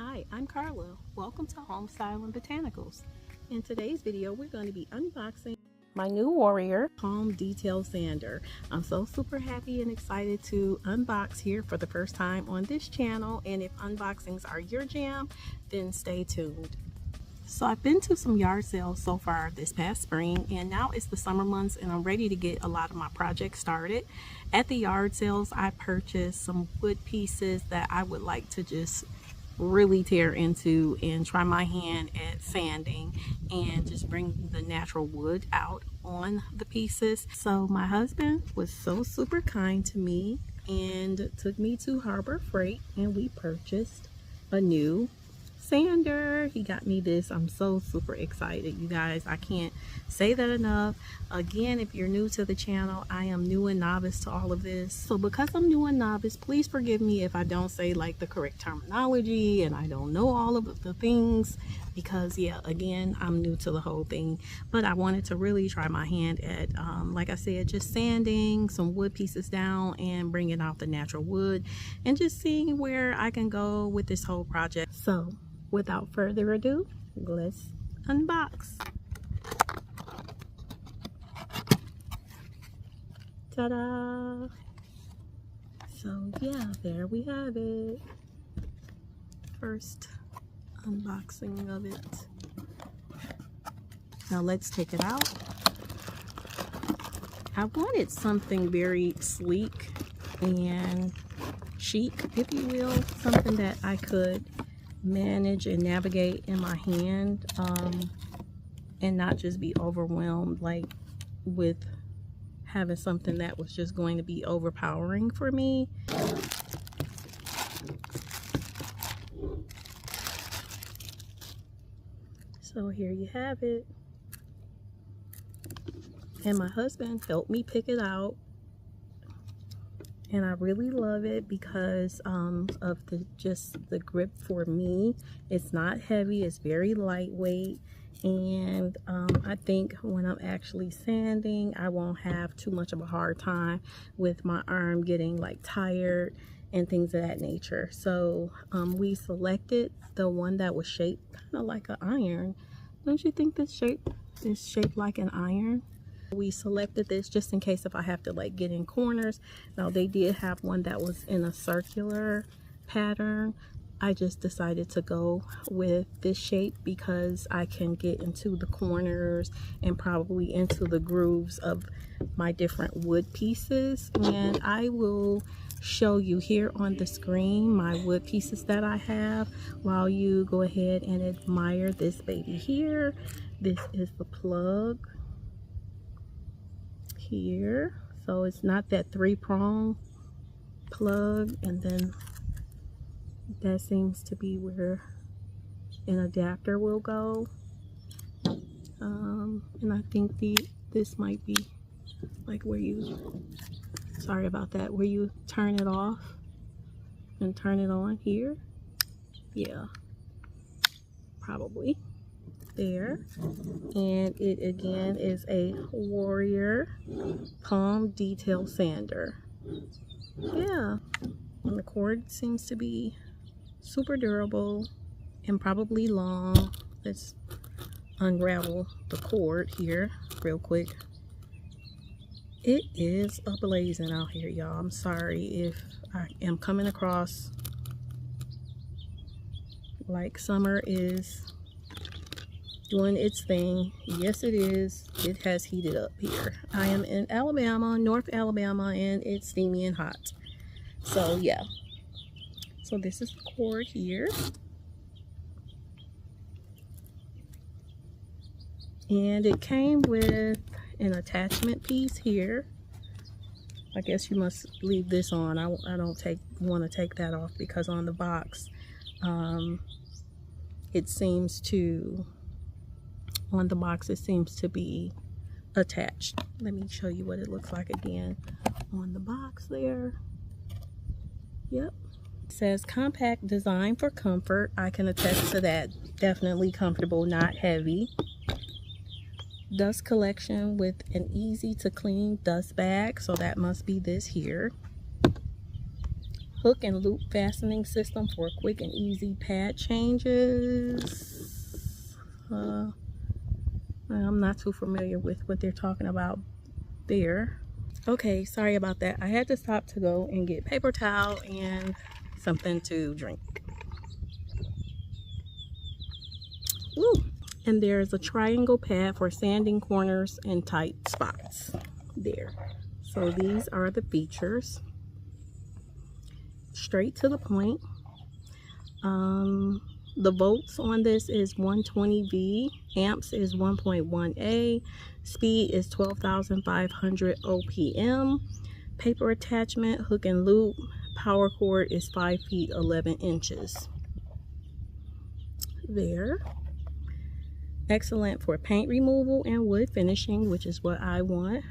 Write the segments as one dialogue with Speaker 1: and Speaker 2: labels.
Speaker 1: Hi, I'm Carla. Welcome to Home-Style&Botanicals. In today's video, we're going to be unboxing my new Warrior Home Detail Sander. I'm so super happy and excited to unbox here for the first time on this channel, and if unboxings are your jam, then stay tuned. So I've been to some yard sales so far this past spring, and now it's the summer months and I'm ready to get a lot of my projects started. At the yard sales, I purchased some wood pieces that I would like to just really tear into and try my hand at sanding and just bring the natural wood out on the pieces. So my husband was so super kind to me and took me to Harbor Freight and we purchased a new sander. He got me this. I'm so super excited, you guys. I can't say that enough. Again, if you're new to the channel, I am new and novice to all of this. So because I'm new and novice, please forgive me if I don't say like the correct terminology and I don't know all of the things, because yeah, again, I'm new to the whole thing. But I wanted to really try my hand at like I said, just sanding some wood pieces down and bringing out the natural wood and just seeing where I can go with this whole project. So without further ado, let's unbox. Ta-da! So yeah, there we have it. First unboxing of it. Now let's take it out. I wanted something very sleek and chic, if you will, something that I could manage and navigate in my hand, and not just be overwhelmed like with having something that was just going to be overpowering for me. So here you have it, and my husband helped me pick it out. And I really love it because of just the grip for me. It's not heavy, it's very lightweight, and I think when I'm actually sanding, I won't have too much of a hard time with my arm getting like tired and things of that nature. So we selected the one that was shaped kind of like an iron. Don't you think this shape is shaped like an iron? We selected this just in case if I have to like get in corners. Now they did have one that was in a circular pattern. I just decided to go with this shape because I can get into the corners and probably into the grooves of my different wood pieces. And I will show you here on the screen my wood pieces that I have while you go ahead and admire this baby here. This is the plug here, so it's not that 3-prong plug, and then that seems to be where an adapter will go, and I think this might be like where you, sorry about that, where you turn it off and turn it on here. Yeah, probably there. And it again is a Warrior Palm Detail Sander. Yeah, and the cord seems to be super durable and probably long. Let's unravel the cord here real quick. It is a blazing out here, y'all. I'm sorry if I am coming across like summer is doing its thing. Yes, it is. It has heated up here. I am in Alabama, North Alabama, and it's steamy and hot. So yeah. So this is the cord here. And it came with an attachment piece here. I guess you must leave this on. I don't want to take that off because on the box, it seems to be attached. Let me show you what it looks like again on the box there. Yep, it says compact design for comfort. I can attest to that. Definitely comfortable, not heavy. Dust collection with an easy to clean dust bag, so that must be this here. hook and loop fastening system for quick and easy pad changes. I'm not too familiar with what they're talking about there. Okay, sorry about that. I had to stop to go and get paper towel and something to drink. Ooh. And there's a triangle pad for sanding corners and tight spots there. So these are the features. Straight to the point. The volts on this is 120V, amps is 1.1A, speed is 12,500 OPM, paper attachment, hook and loop, power cord is 5 feet 11 inches. There. Excellent for paint removal and wood finishing, which is what I want.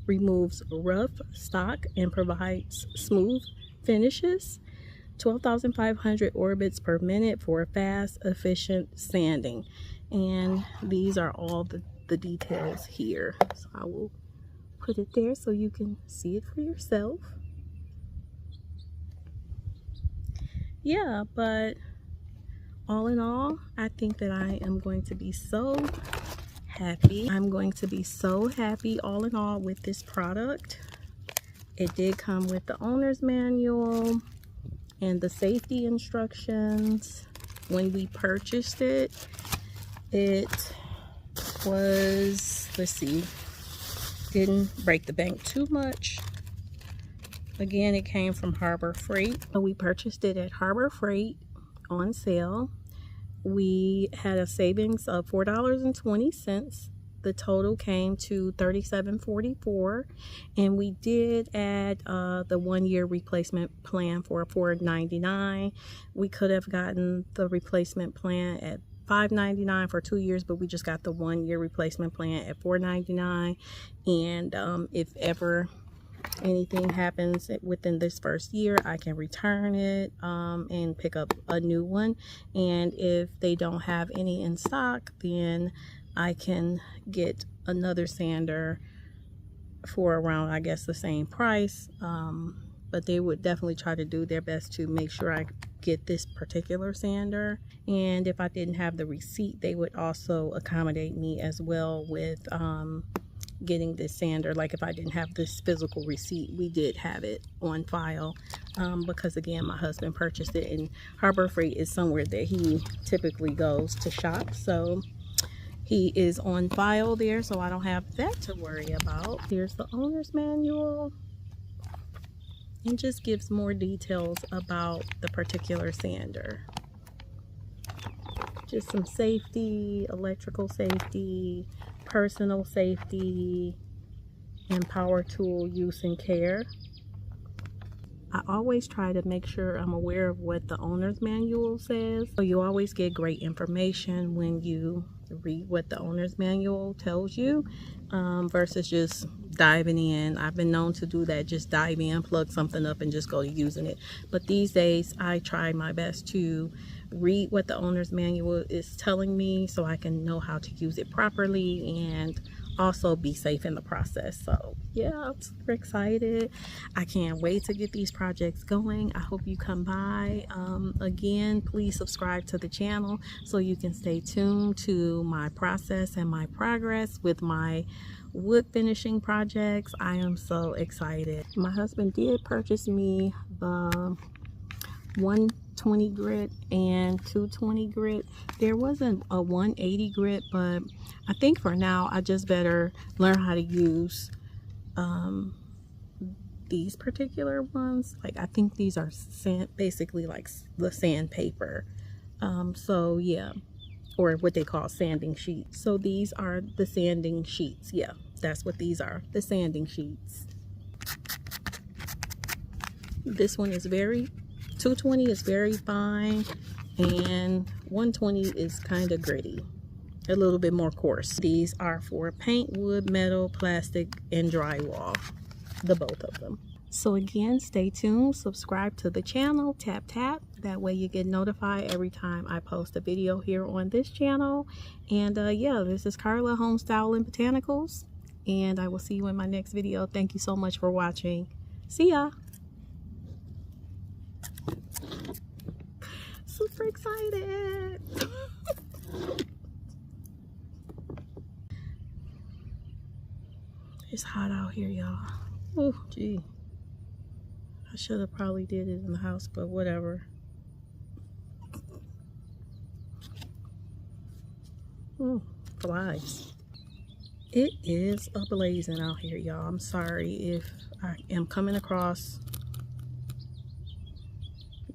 Speaker 1: Removes rough stock and provides smooth finishes. 12,500 orbits per minute for fast, efficient sanding. And these are all the details here. So I will put it there so you can see it for yourself. Yeah, but all in all, I think that I am going to be so happy. I'm going to be so happy all in all with this product. It did come with the owner's manual and the safety instructions. When we purchased it, it was, let's see, didn't break the bank too much. Again, it came from Harbor Freight. So we purchased it at Harbor Freight on sale. We had a savings of $4.20. The total came to $37.44, and we did add the 1-year replacement plan for $4.99. We could have gotten the replacement plan at $5.99 for 2 years, but we just got the 1-year replacement plan at $4.99. And if ever anything happens within this first year, I can return it and pick up a new one. And if they don't have any in stock, then I can get another sander for around, I guess, the same price. But they would definitely try to do their best to make sure I get this particular sander. And if I didn't have the receipt, they would also accommodate me as well with getting this sander. Like if I didn't have this physical receipt, we did have it on file, because again, my husband purchased it, and Harbor Freight is somewhere that he typically goes to shop, so he is on file there, so I don't have that to worry about. Here's the owner's manual. It just gives more details about the particular sander. Just some safety, electrical safety, personal safety, and power tool use and care. I always try to make sure I'm aware of what the owner's manual says. So you always get great information when you read what the owner's manual tells you, versus just diving in. I've been known to do that, just dive in, plug something up, and just go to using it. But these days, I try my best to read what the owner's manual is telling me so I can know how to use it properly and also be safe in the process. So yeah, I'm super excited. I can't wait to get these projects going. I hope you come by. Again, please subscribe to the channel so you can stay tuned to my process and my progress with my wood finishing projects. I am so excited. My husband did purchase me the 120 grit and 220 grit. There wasn't a 180 grit, but I think for now I just better learn how to use these particular ones. Like I think these are basically like the sandpaper. So yeah, or what they call sanding sheets. So these are the sanding sheets. Yeah, that's what these are, the sanding sheets. This one is 220 is very fine, and 120 is kind of gritty, a little bit more coarse. These are for paint, wood, metal, plastic, and drywall, the both of them. So again, stay tuned, subscribe to the channel, tap. That way you get notified every time I post a video here on this channel. And yeah, this is Carla, Home-Style&Botanicals, and I will see you in my next video. Thank you so much for watching. See ya. excited. It's hot out here, y'all. Oh, gee. I should have probably did it in the house, but whatever. Flies. It is a blazing out here, y'all. I'm sorry if I am coming across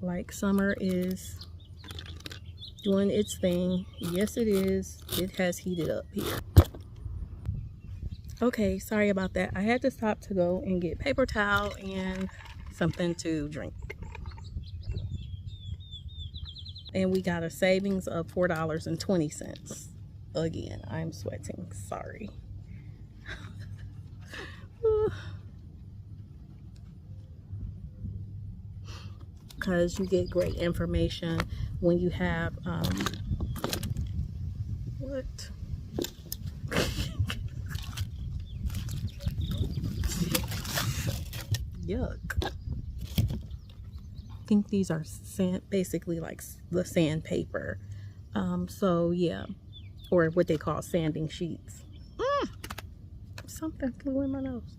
Speaker 1: like summer is doing its thing. Yes, it is. It has heated up here. Okay, sorry about that. I had to stop to go and get paper towel and something to drink. And we got a savings of $4.20. Again, I'm sweating. Sorry. Because you get great information when you have what? Yuck. I think these are basically like the sandpaper. So yeah, or what they call sanding sheets. Something flew in my nose.